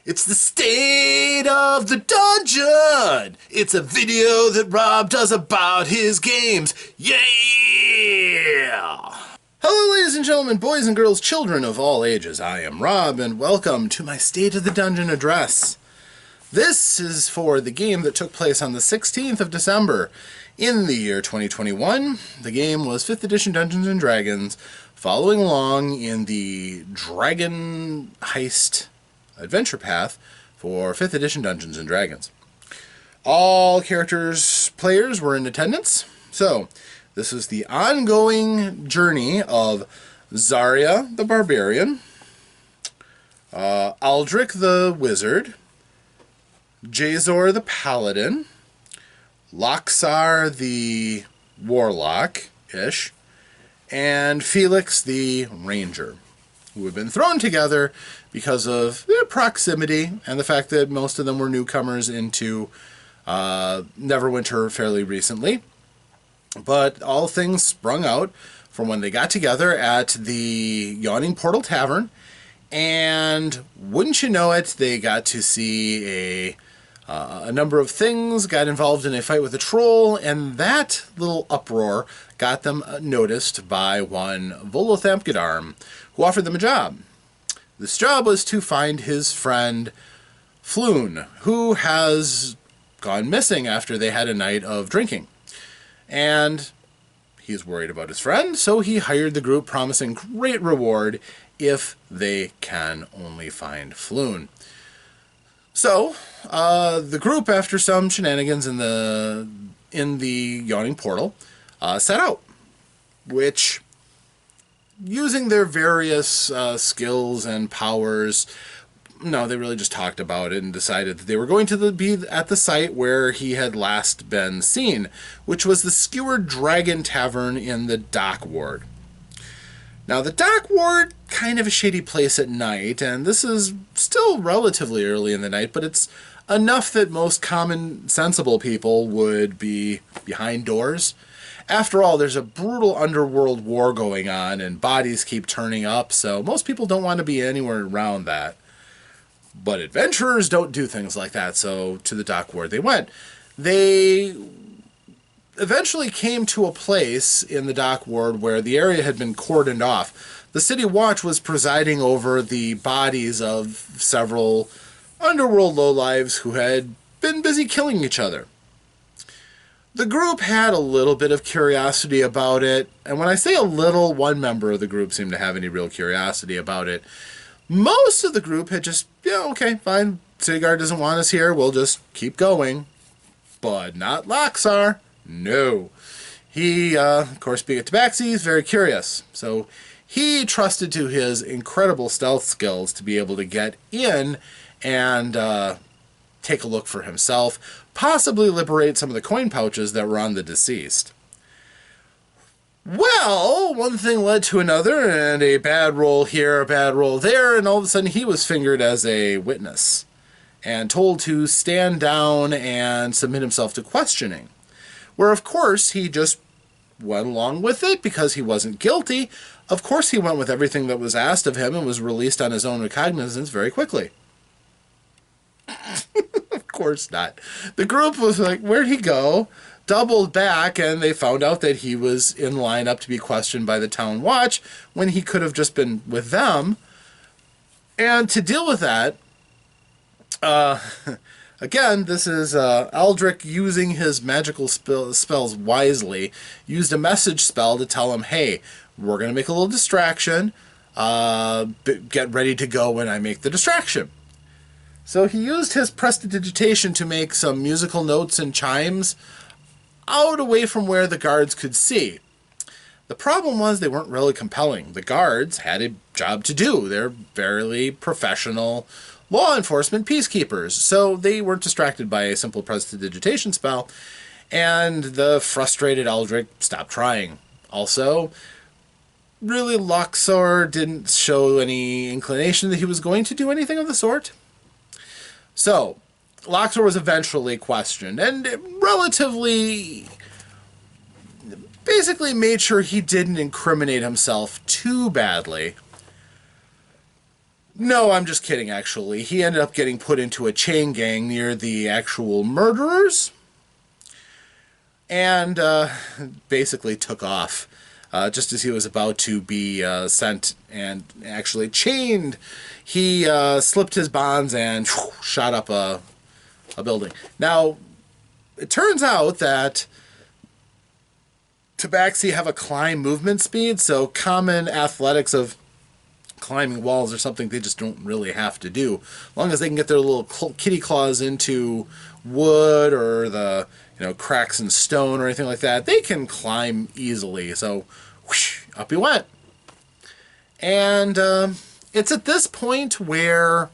It's the state of the dungeon. It's a video that Rob does about his games. Yeah! Hello, ladies and gentlemen, boys and girls, children of all ages. I am Rob, and welcome to my State of the Dungeon address. This is for the game that took place on the 16th of December in the year 2021. The game was 5th edition Dungeons & Dragons, following along in the Dragon Heist adventure path for 5th edition Dungeons & Dragons. All players were in attendance. So, this is the ongoing journey of Zarya the Barbarian, Aldrich the Wizard, Jazor the Paladin, Loxar the Warlock-ish, and Felix the Ranger, who have been thrown together because of their proximity and the fact that most of them were newcomers into Neverwinter fairly recently. But all things sprung out from when they got together at the Yawning Portal Tavern, and wouldn't you know it, they got to see a number of things, got involved in a fight with a troll, and that little uproar got them noticed by one Volothamp Gedarm, who offered them a job. This job was to find his friend Floon, who has gone missing after they had a night of drinking. And he's worried about his friend, so he hired the group, promising great reward if they can only find Floon. So, the group, after some shenanigans in the Yawning Portal, set out, which, using their various skills and powers, no, they really just talked about it and decided that they were going to be at the site where he had last been seen, which was the Skewered Dragon Tavern in the Dock Ward. Now, the Dock Ward, kind of a shady place at night, and this is still relatively early in the night, but it's enough that most common, sensible people would be behind doors. After all, there's a brutal underworld war going on, and bodies keep turning up, so most people don't want to be anywhere around that. But adventurers don't do things like that, so to the Dock Ward they went. They eventually came to a place in the Dock Ward where the area had been cordoned off. The City Watch was presiding over the bodies of several underworld lowlives who had been busy killing each other. The group had a little bit of curiosity about it, and when I say a little, one member of the group seemed to have any real curiosity about it. Most of the group had just, yeah, okay, fine, City Guard doesn't want us here, we'll just keep going. But not Loxar. No. He, of course, being a tabaxi, is very curious. So he trusted to his incredible stealth skills to be able to get in and take a look for himself, possibly liberate some of the coin pouches that were on the deceased. Well, one thing led to another, and a bad roll here, a bad roll there, and all of a sudden he was fingered as a witness and told to stand down and submit himself to questioning. Where, of course, he just went along with it because he wasn't guilty. Of course, he went with everything that was asked of him and was released on his own recognizance very quickly. Of course not. The group was like, where'd he go? Doubled back, and they found out that he was in line up to be questioned by the Town Watch when he could have just been with them. And to deal with that, again, this is Aldrich using his magical spells wisely, used a message spell to tell him, hey, we're going to make a little distraction. Get ready to go when I make the distraction. So he used his prestidigitation to make some musical notes and chimes out away from where the guards could see. The problem was they weren't really compelling. The guards had a job to do. They're fairly professional law enforcement peacekeepers, so they weren't distracted by a simple prestidigitation spell, and the frustrated Aldrich stopped trying. Also, really, Loxar didn't show any inclination that he was going to do anything of the sort. So, Loxar was eventually questioned, and relatively basically made sure he didn't incriminate himself too badly. No, I'm just kidding, actually. He ended up getting put into a chain gang near the actual murderers and basically took off just as he was about to be sent and actually chained. He slipped his bonds and shot up a building. Now, it turns out that tabaxi have a climb movement speed, so common athletics of climbing walls or something they just don't really have to do. As long as they can get their little kitty claws into wood or the cracks in stone or anything like that, they can climb easily. So whoosh, up he went. And it's at this point where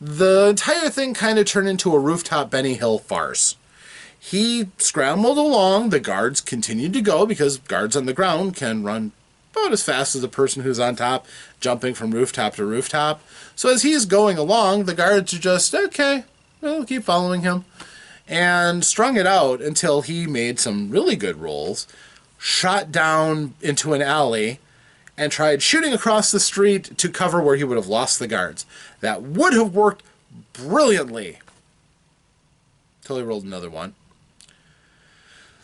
the entire thing kind of turned into a rooftop Benny Hill farce. He scrambled along. The guards continued to go because guards on the ground can run about as fast as the person who's on top, jumping from rooftop to rooftop. So as he's going along, the guards are just, okay, we'll keep following him. And strung it out until he made some really good rolls, shot down into an alley, and tried shooting across the street to cover where he would have lost the guards. That would have worked brilliantly. Until he rolled another one.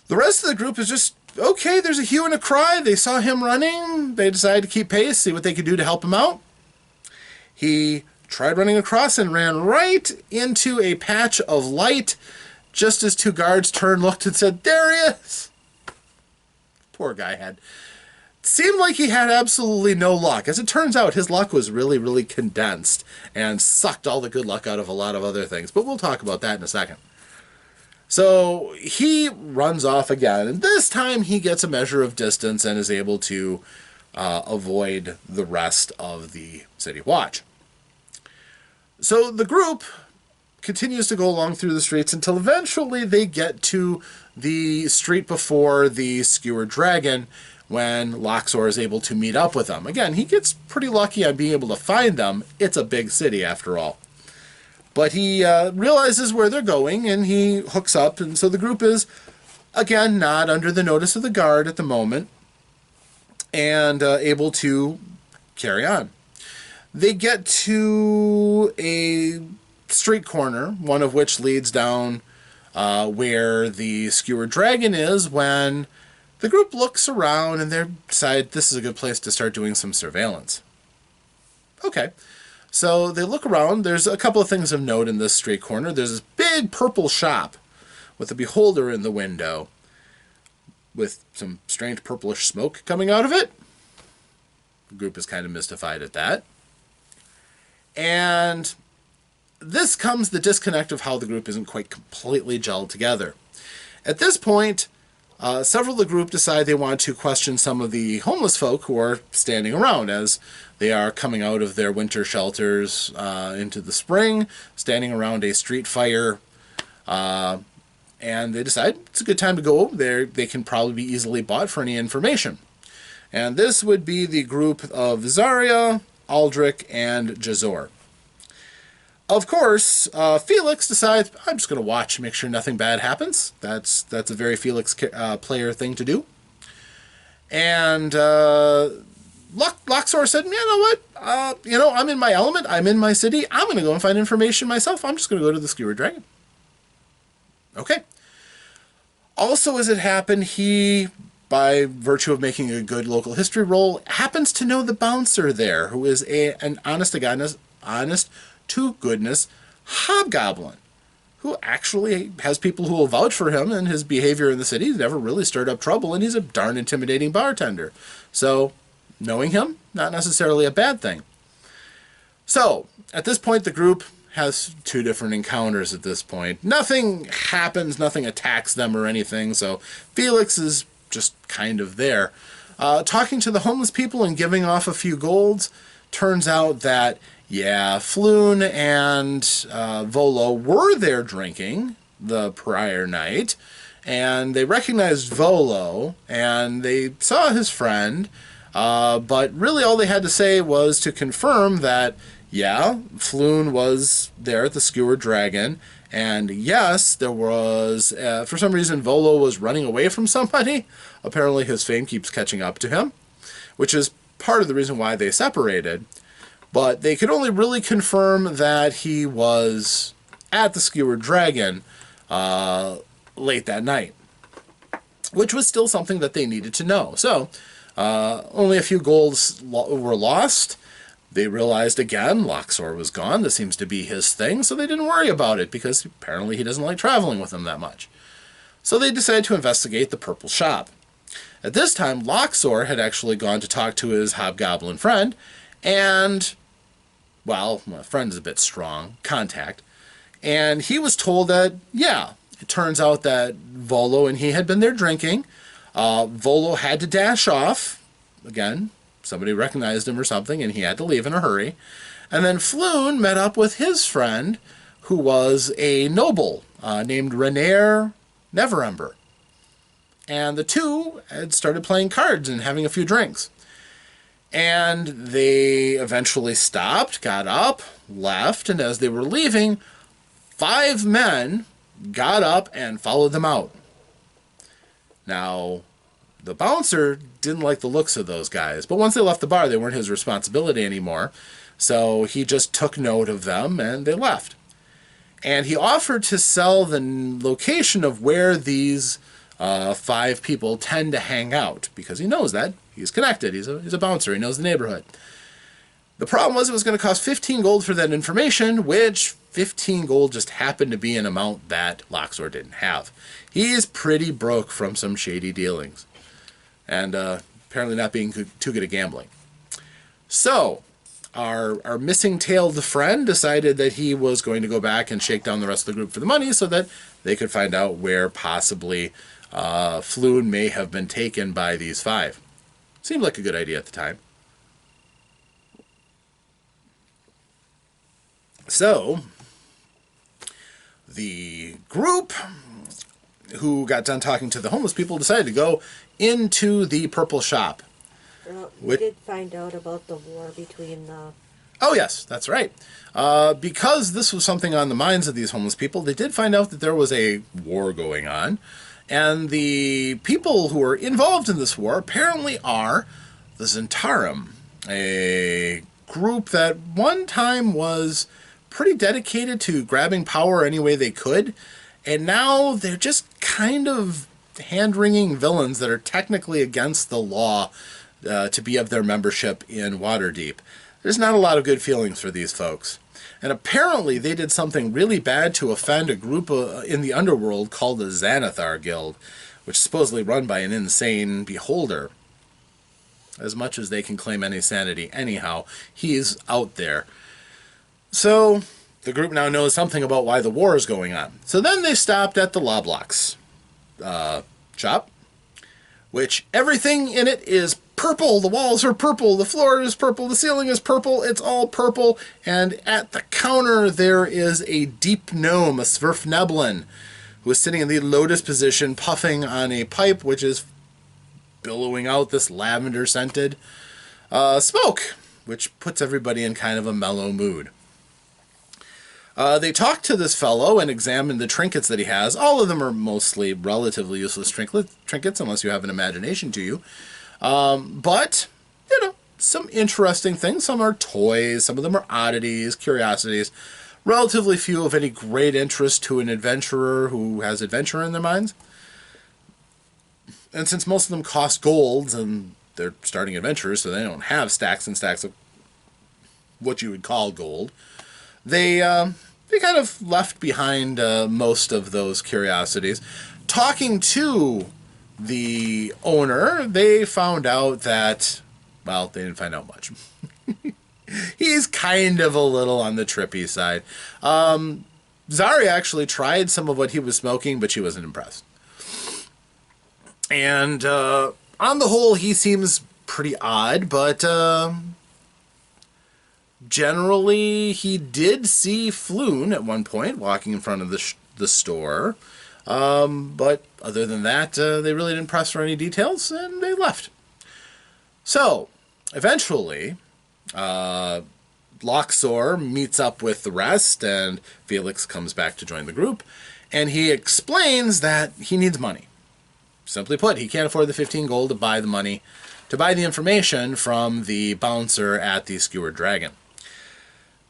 The rest of the group is just, okay, there's a hue and a cry. They saw him running. They decided to keep pace, see what they could do to help him out. He tried running across and ran right into a patch of light just as two guards turned, looked, and said, there he is. Poor guy had. Seemed like he had absolutely no luck. As it turns out, his luck was really, really condensed and sucked all the good luck out of a lot of other things. But we'll talk about that in a second. So he runs off again, and this time he gets a measure of distance and is able to avoid the rest of the City Watch. So the group continues to go along through the streets until eventually they get to the street before the Skewered Dragon when Loxor is able to meet up with them. Again, he gets pretty lucky on being able to find them. It's a big city after all. But he realizes where they're going, and he hooks up. And so the group is, again, not under the notice of the guard at the moment, and able to carry on. They get to a street corner, one of which leads down where the Skewered Dragon is, when the group looks around and they decide this is a good place to start doing some surveillance. Okay. So they look around. There's a couple of things of note in this street corner. There's this big purple shop with a beholder in the window with some strange purplish smoke coming out of it. The group is kind of mystified at that. And this comes the disconnect of how the group isn't quite completely gelled together. At this point, several of the group decide they want to question some of the homeless folk who are standing around as they are coming out of their winter shelters into the spring, standing around a street fire, and they decide it's a good time to go over there. They can probably be easily bought for any information. And this would be the group of Zarya, Aldrich, and Jazor. Of course, Felix decides, I'm just going to watch, make sure nothing bad happens. That's a very Felix player thing to do. And Loxor said, you know what? I'm in my element. I'm in my city. I'm going to go and find information myself. I'm just going to go to the Skewered Dragon. Okay. Also, as it happened, he, by virtue of making a good local history roll, happens to know the bouncer there, who is an honest-to-goodness hobgoblin, who actually has people who will vouch for him and his behavior in the city. He's never really stirred up trouble, and he's a darn intimidating bartender. So, knowing him, not necessarily a bad thing. So, at this point, the group has two different encounters at this point. Nothing happens, nothing attacks them or anything, so Felix is just kind of there. Talking to the homeless people and giving off a few golds, turns out that, yeah, Floon and Volo were there drinking the prior night, and they recognized Volo, and they saw his friend, but really all they had to say was to confirm that, yeah, Floon was there at the Skewered Dragon, and yes, there was, for some reason, Volo was running away from somebody. Apparently his fame keeps catching up to him, which is part of the reason why they separated. But they could only really confirm that he was at the Skewered Dragon late that night, which was still something that they needed to know. So only a few golds were lost. They realized again Loxor was gone. This seems to be his thing, so they didn't worry about it because apparently he doesn't like traveling with them that much. So they decided to investigate the Purple Shop. At this time, Loxor had actually gone to talk to his hobgoblin friend, and, well, my friend is a bit strong, contact, and he was told that, yeah, it turns out that Volo and he had been there drinking. Volo had to dash off, again, somebody recognized him or something, and he had to leave in a hurry. And then Floon met up with his friend, who was a noble named Renaer Neverember. And the two had started playing cards and having a few drinks. And they eventually stopped, got up, left, and as they were leaving, 5 men got up and followed them out. Now, the bouncer didn't like the looks of those guys, but once they left the bar, they weren't his responsibility anymore. So he just took note of them and they left. And he offered to sell the location of where these 5 people tend to hang out, because he knows that. He's connected. He's a bouncer. He knows the neighborhood. The problem was it was going to cost 15 gold for that information, which 15 gold just happened to be an amount that Loxor didn't have. He is pretty broke from some shady dealings, and apparently not being too good at gambling. So our missing-tailed friend decided that he was going to go back and shake down the rest of the group for the money so that they could find out where possibly Floon may have been taken by these 5. Seemed like a good idea at the time. So the group who got done talking to the homeless people decided to go into the Purple Shop. We did find out about the war between the... Oh, yes, that's right. Because this was something on the minds of these homeless people, they did find out that there was a war going on. And the people who are involved in this war apparently are the Zentarum, a group that one time was pretty dedicated to grabbing power any way they could. And now they're just kind of hand-wringing villains that are technically against the law to be of their membership in Waterdeep. There's not a lot of good feelings for these folks. And apparently they did something really bad to offend a group in the underworld called the Xanathar Guild, which is supposedly run by an insane beholder. As much as they can claim any sanity anyhow, he's out there. So the group now knows something about why the war is going on. So then they stopped at the Loblox shop, which everything in it is purple. The walls are purple, the floor is purple, the ceiling is purple, it's all purple. And at the counter there is a deep gnome, a Svirfneblin, who is sitting in the lotus position puffing on a pipe which is billowing out this lavender-scented smoke, which puts everybody in kind of a mellow mood. They talk to this fellow and examine the trinkets that he has. All of them are mostly relatively useless trinkets, unless you have an imagination to you. But, you know, some interesting things. Some are toys, some of them are oddities, curiosities. Relatively few of any great interest to an adventurer who has adventure in their minds. And since most of them cost golds, and they're starting adventurers, so they don't have stacks and stacks of what you would call gold, they kind of left behind most of those curiosities. Talking to the owner, they found out that, well, they didn't find out much. He's kind of a little on the trippy side. Zari actually tried some of what he was smoking, but she wasn't impressed. And on the whole, he seems pretty odd, but generally he did see Floon at one point walking in front of the store. But other than that, they really didn't press for any details, and they left. So, eventually, Loxor meets up with the rest, and Felix comes back to join the group, and he explains that he needs money. Simply put, he can't afford the 15 gold to buy the money, to buy the information from the bouncer at the Skewered Dragon.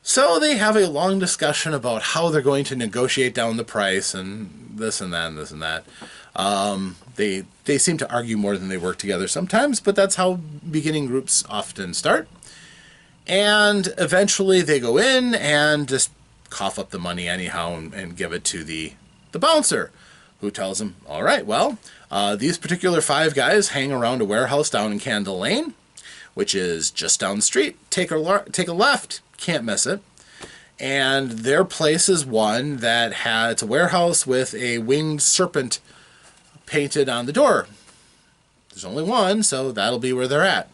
So they have a long discussion about how they're going to negotiate down the price and this and that and this and that. They seem to argue more than they work together sometimes, but that's how beginning groups often start. And eventually they go in and just cough up the money anyhow and give it to the bouncer, who tells them, all right, well, these particular 5 guys hang around a warehouse down in Candle Lane, which is just down the street. Take a left, can't miss it. And their place is one that it's a warehouse with a winged serpent painted on the door. There's only one, so that'll be where they're at.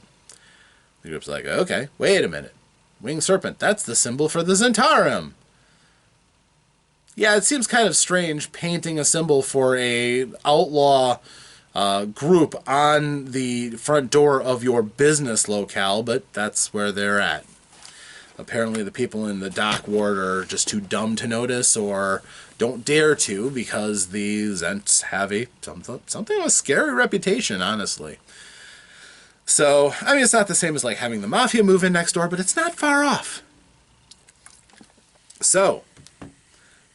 The group's like, okay, wait a minute. Winged serpent, that's the symbol for the Zentarum. Yeah, it seems kind of strange painting a symbol for a outlaw group on the front door of your business locale, but that's where they're at. Apparently the people in the dock ward are just too dumb to notice or don't dare to, because the Zents have something of a scary reputation, honestly. So, I mean, it's not the same as like having the mafia move in next door, but it's not far off. So,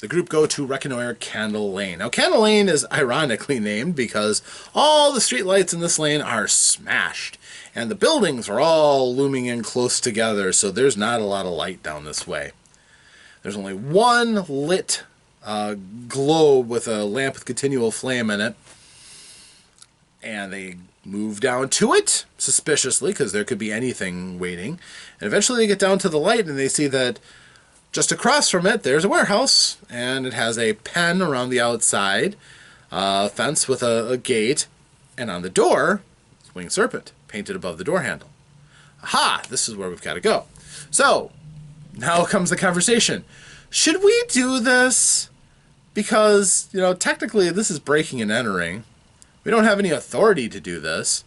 the group go to reconnoiter Candle Lane. Now, Candle Lane is ironically named because all the streetlights in this lane are smashed, and the buildings are all looming in close together, so there's not a lot of light down this way. There's only one lit globe with a lamp with continual flame in it, and they move down to it suspiciously because there could be anything waiting, and eventually they get down to the light and they see that just across from it there's a warehouse, and it has a pen around the outside, fence with a gate, and on the door it's winged serpent painted above the door handle. Aha, this is where we've got to go. So now comes the conversation. Should we do this? Because, you know, technically this is breaking and entering. We don't have any authority to do this,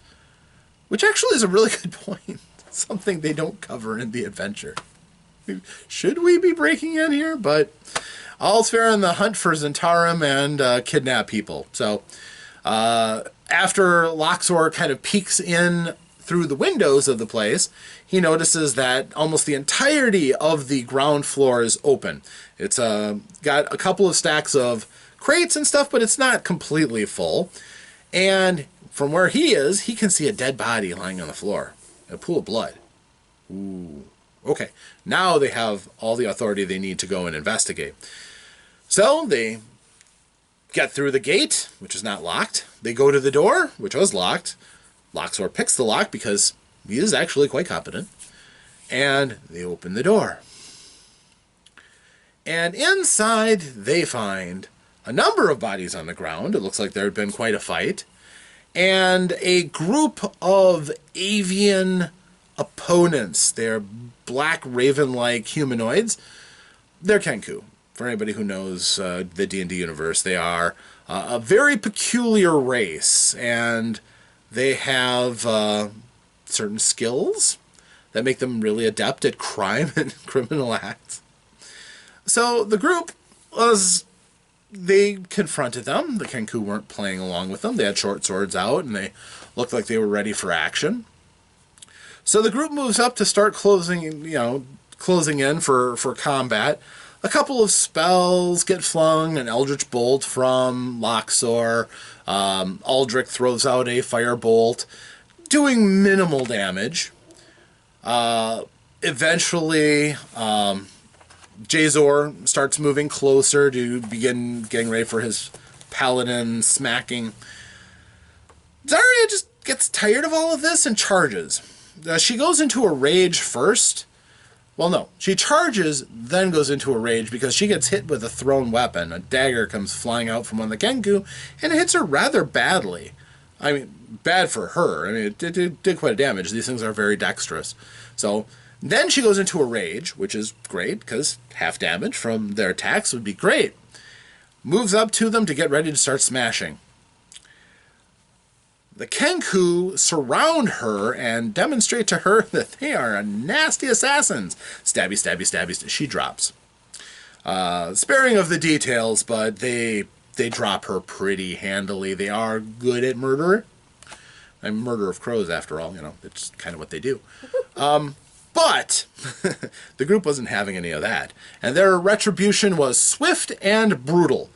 which actually is a really good point. Something they don't cover in the adventure. Should we be breaking in here? But all's fair in the hunt for Zentarum and kidnap people. So after Loxor kind of peeks in through the windows of the place, he notices that almost the entirety of the ground floor is open. It's got a couple of stacks of crates and stuff, but it's not completely full. And from where he is, he can see a dead body lying on the floor. A pool of blood. Ooh. Okay. Now they have all the authority they need to go and investigate. So they get through the gate, which is not locked. They go to the door, which was locked. Loxor picks the lock because he is actually quite competent. And they open the door. And inside they find a number of bodies on the ground. It looks like there had been quite a fight. And a group of avian opponents. They're black raven-like humanoids. They're Kenku. For anybody who knows the D&D universe, they are a very peculiar race. And they have certain skills that make them really adept at crime and criminal acts. So the group they confronted them. The Kenku weren't playing along with them. They had short swords out, and they looked like they were ready for action. So the group moves up to start closing in for combat. A couple of spells get flung, an Eldritch Bolt from Loxor. Aldrich throws out a Firebolt, doing minimal damage. Eventually, Jazor starts moving closer to begin getting ready for his paladin smacking. Zarya just gets tired of all of this and charges. She goes into a rage first. Well, no. She charges, then goes into a rage because she gets hit with a thrown weapon. A dagger comes flying out from one of the Kenku, and it hits her rather badly. I mean, bad for her. I mean, it did quite a damage. These things are very dexterous. So then she goes into a rage, which is great because half damage from their attacks would be great. Moves up to them to get ready to start smashing. The Kenku surround her and demonstrate to her that they are nasty assassins. Stabby, stabby, stabby. She drops. Sparing of the details, but they drop her pretty handily. They are good at murder. I'm murder of crows, after all. You know, it's kind of what they do. But the group wasn't having any of that, and their retribution was swift and brutal.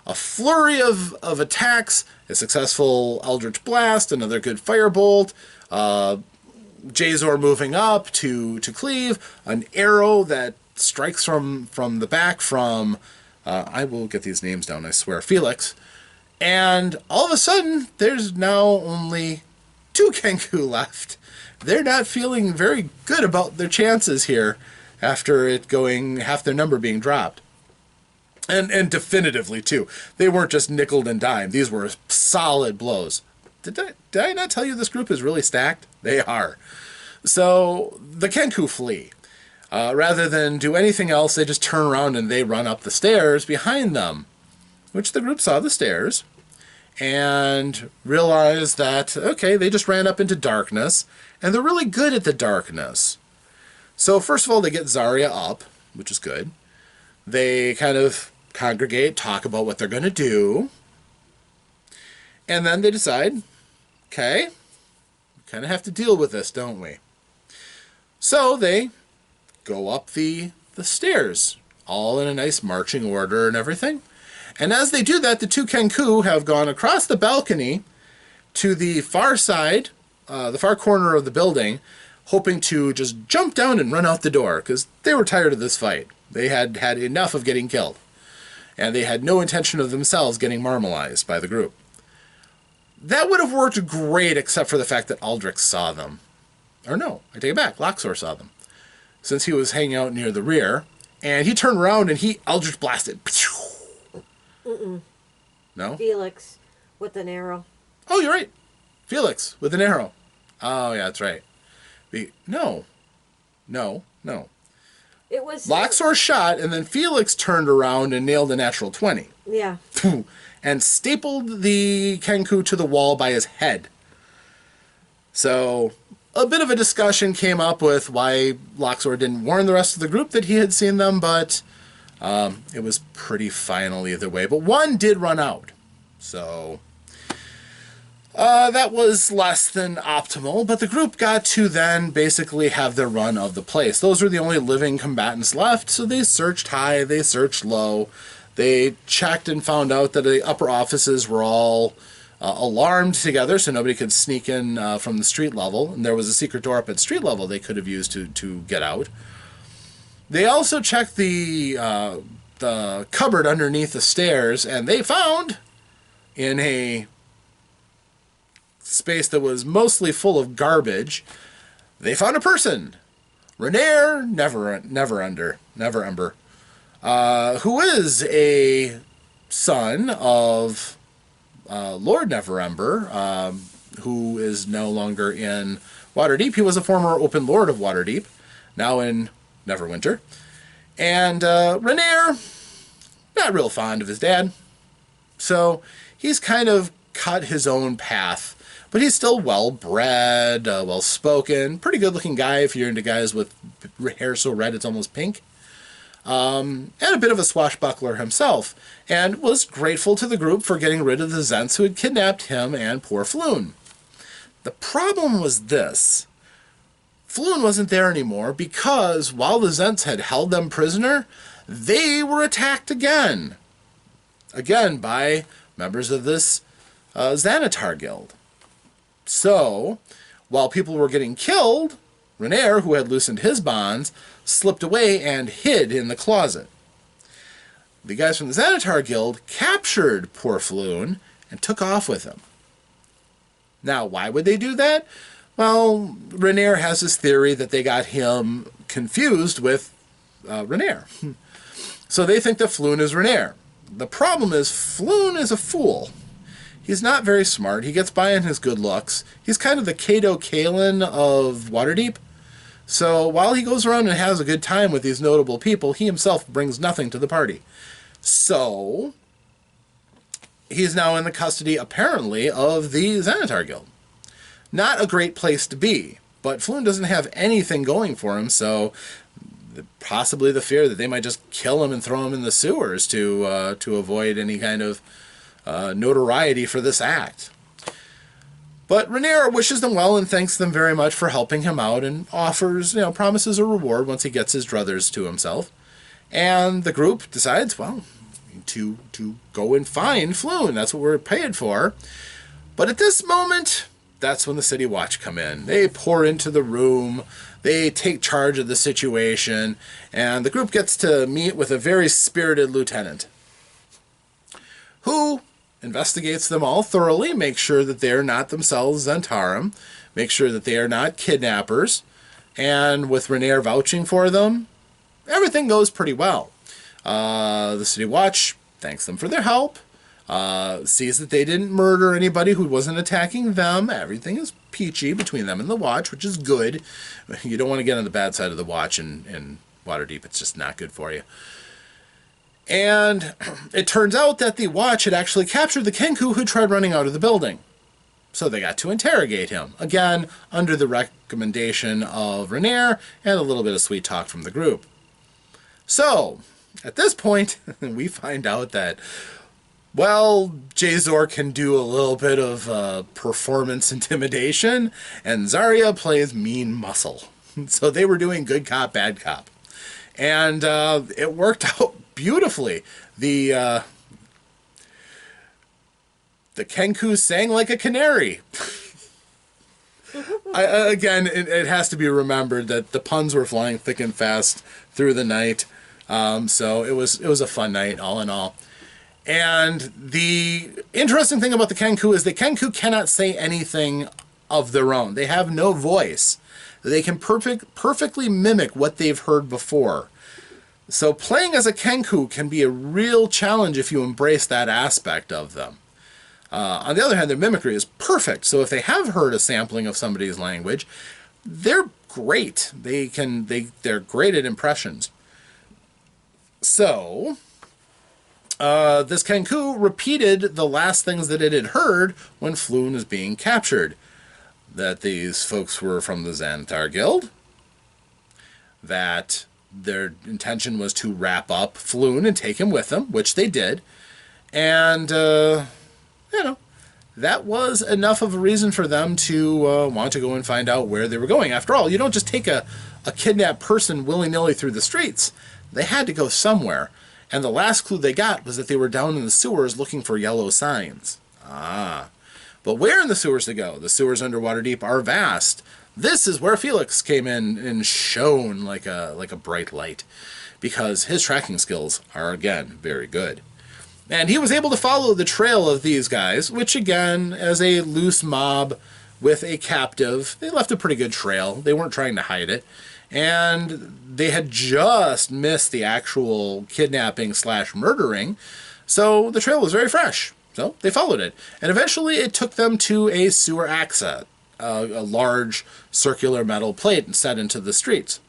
A flurry of attacks, a successful Eldritch Blast, another good Firebolt, Jazor moving up to cleave, an arrow that strikes from the back from, I will get these names down, I swear, Felix. And all of a sudden, there's now only 2 Kenku left. They're not feeling very good about their chances here after it going half their number being dropped. And definitively, too. They weren't just nickel and dime. These were solid blows. Did I not tell you this group is really stacked? They are. So the Kenku flee. Rather than do anything else, they just turn around and they run up the stairs behind them, which the group saw the stairs and realized that, okay, they just ran up into darkness, and they're really good at the darkness. So first of all, they get Zarya up, which is good. They kind of congregate, talk about what they're going to do, and then they decide, okay, we kind of have to deal with this, don't we? So they go up the stairs, all in a nice marching order and everything. And as they do that, the 2 Kenku have gone across the balcony to the far side, the far corner of the building, hoping to just jump down and run out the door, because they were tired of this fight. They had had enough of getting killed, and they had no intention of themselves getting marmalized by the group. That would have worked great, except for the fact that Aldrich saw them. Or no, I take it back, Loxor saw them, since he was hanging out near the rear, and he turned around and he Eldritch blasted. No? Felix with an arrow. Oh, you're right. Felix with an arrow. Oh, yeah, that's right. No. It was... Loxor shot, and then Felix turned around and nailed a natural 20. Yeah. And stapled the Kenku to the wall by his head. So a bit of a discussion came up with why Loxor didn't warn the rest of the group that he had seen them, but it was pretty final either way. But one did run out. So that was less than optimal, but the group got to then basically have their run of the place. Those were the only living combatants left, so they searched high, they searched low. They checked and found out that the upper offices were all alarmed together, so nobody could sneak in from the street level. And there was a secret door up at street level they could have used to get out. They also checked the cupboard underneath the stairs, and they found, in a space that was mostly full of garbage, they found a person, Renair Neverember, who is a son of Lord Neverember, who is no longer in Waterdeep. He was a former open lord of Waterdeep, now in Neverwinter. And Renair, not real fond of his dad, so he's kind of cut his own path. But he's still well-bred, well-spoken, pretty good-looking guy if you're into guys with hair so red it's almost pink. And a bit of a swashbuckler himself, and was grateful to the group for getting rid of the Zents who had kidnapped him and poor Floon. The problem was this. Floon wasn't there anymore because while the Zents had held them prisoner, they were attacked again. Again by members of this Xanatar Guild. So, while people were getting killed, Renair, who had loosened his bonds, slipped away and hid in the closet. The guys from the Xanatar Guild captured poor Floon and took off with him. Now, why would they do that? Well, Renair has this theory that they got him confused with Renair. So they think that Floon is Renair. The problem is, Floon is a fool. He's not very smart. He gets by on his good looks. He's kind of the Cato Kalin of Waterdeep. So while he goes around and has a good time with these notable people, he himself brings nothing to the party. So he's now in the custody, apparently, of the Xanatar Guild. Not a great place to be, but Floon doesn't have anything going for him, so possibly the fear that they might just kill him and throw him in the sewers to avoid any kind of notoriety for this act. But Rhaenyra wishes them well and thanks them very much for helping him out and offers, promises a reward once he gets his druthers to himself. And the group decides, well, to go and find Floon. That's what we're paid for. But at this moment, that's when the City Watch come in. They pour into the room. They take charge of the situation. And the group gets to meet with a very spirited lieutenant who investigates them all thoroughly, makes sure that they are not themselves Zentarum, makes sure that they are not kidnappers, and with Rhaenyra vouching for them, everything goes pretty well. The City Watch thanks them for their help, sees that they didn't murder anybody who wasn't attacking them. Everything is peachy between them and the Watch, which is good. You don't want to get on the bad side of the Watch in Waterdeep. It's just not good for you. And it turns out that the Watch had actually captured the Kenku who tried running out of the building. So they got to interrogate him, again, under the recommendation of Rhaenyra and a little bit of sweet talk from the group. So, at this point, we find out that, well, Jazor can do a little bit of performance intimidation, and Zarya plays mean muscle. So they were doing good cop, bad cop. And it worked out beautifully. The Kenku sang like a canary. Again, it has to be remembered that the puns were flying thick and fast through the night. So it was a fun night, all in all. And the interesting thing about the Kenku is the Kenku cannot say anything of their own. They have no voice. They can perfectly mimic what they've heard before. So playing as a Kenku can be a real challenge if you embrace that aspect of them. On the other hand, their mimicry is perfect. So if they have heard a sampling of somebody's language, they're great. They're great at impressions. So this Kenku repeated the last things that it had heard when Floon was being captured. That these folks were from the Xanathar Guild. That their intention was to wrap up Floon and take him with them, which they did. And, that was enough of a reason for them to want to go and find out where they were going. After all, you don't just take a kidnapped person willy-nilly through the streets. They had to go somewhere. And the last clue they got was that they were down in the sewers looking for yellow signs. But where in the sewers to go? The sewers under Waterdeep are vast. This is where Felix came in and shone like a bright light, because his tracking skills are, again, very good. And he was able to follow the trail of these guys, which, again, as a loose mob with a captive, they left a pretty good trail. They weren't trying to hide it. And they had just missed the actual kidnapping/murdering, so the trail was very fresh. So they followed it. And eventually it took them to a sewer exit, a large circular metal plate set into the streets,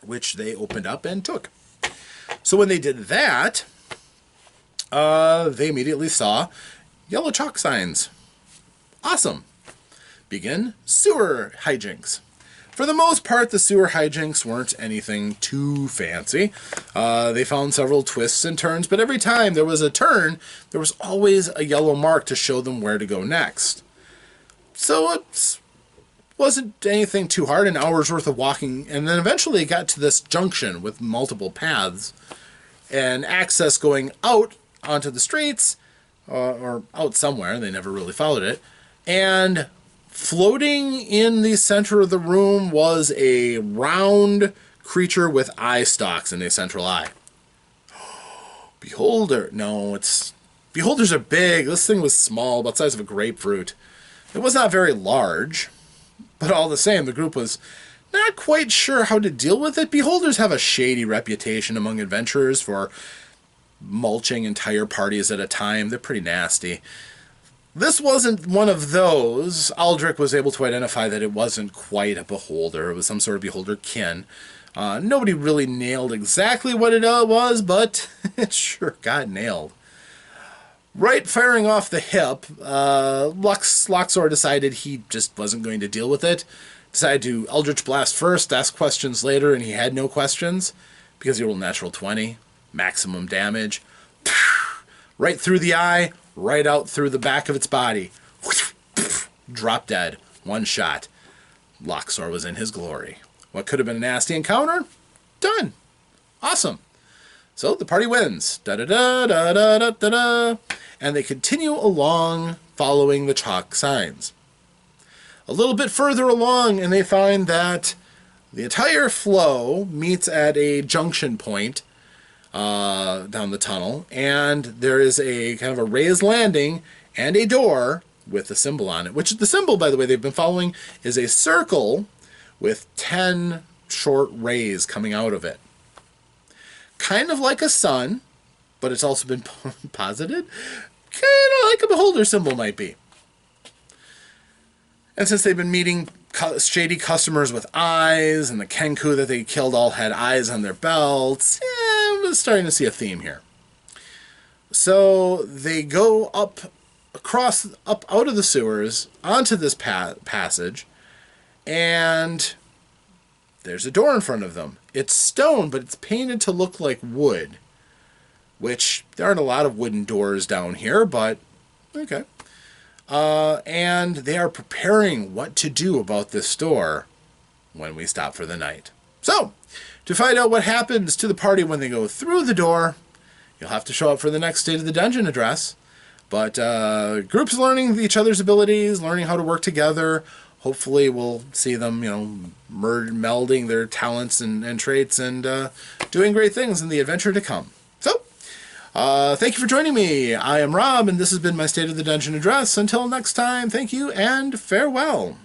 which they opened up and took. So when they did that, they immediately saw yellow chalk signs. Awesome. Begin sewer hijinks. For the most part, the sewer hijinks weren't anything too fancy. They found several twists and turns, but every time there was a turn, there was always a yellow mark to show them where to go next. So it wasn't anything too hard, an hour's worth of walking, and then eventually it got to this junction with multiple paths and access going out onto the streets, or out somewhere. They never really followed it. And floating in the center of the room was a round creature with eye stalks in a central eye. Beholder. No, beholders are big. This thing was small, about the size of a grapefruit. It was not very large, but all the same, the group was not quite sure how to deal with it. Beholders have a shady reputation among adventurers for mulching entire parties at a time. They're pretty nasty. This wasn't one of those. Aldrich was able to identify that it wasn't quite a beholder. It was some sort of beholder kin. Nobody really nailed exactly what it was, but it sure got nailed. Right firing off the hip, Luxor decided he just wasn't going to deal with it. Decided to Eldritch Blast first, ask questions later, and he had no questions because he rolled natural 20. Maximum damage. Right through the eye, right out through the back of its body. Drop dead. One shot. Loxor was in his glory. What could have been a nasty encounter? Done. Awesome. So the party wins. Da-da-da-da-da-da-da. And they continue along following the chalk signs. A little bit further along, and they find that the entire flow meets at a junction point down the tunnel, and there is a kind of a raised landing and a door with a symbol on it, which the symbol, by the way, they've been following is a circle with 10 short rays coming out of it. Kind of like a sun, but it's also been posited. Kind of like a beholder symbol might be. And since they've been meeting shady customers with eyes, and the Kenku that they killed all had eyes on their belts, we're starting to see a theme here. So they go up out of the sewers onto this passage, and there's a door in front of them. It's stone, but it's painted to look like wood, which there aren't a lot of wooden doors down here, but okay. And they are preparing what to do about this door when we stop for the night. So, to find out what happens to the party when they go through the door, you'll have to show up for the next State of the Dungeon address. But groups learning each other's abilities, learning how to work together. Hopefully we'll see them, melding their talents and traits and doing great things in the adventure to come. So, thank you for joining me. I am Rob, and this has been my State of the Dungeon address. Until next time, thank you and farewell.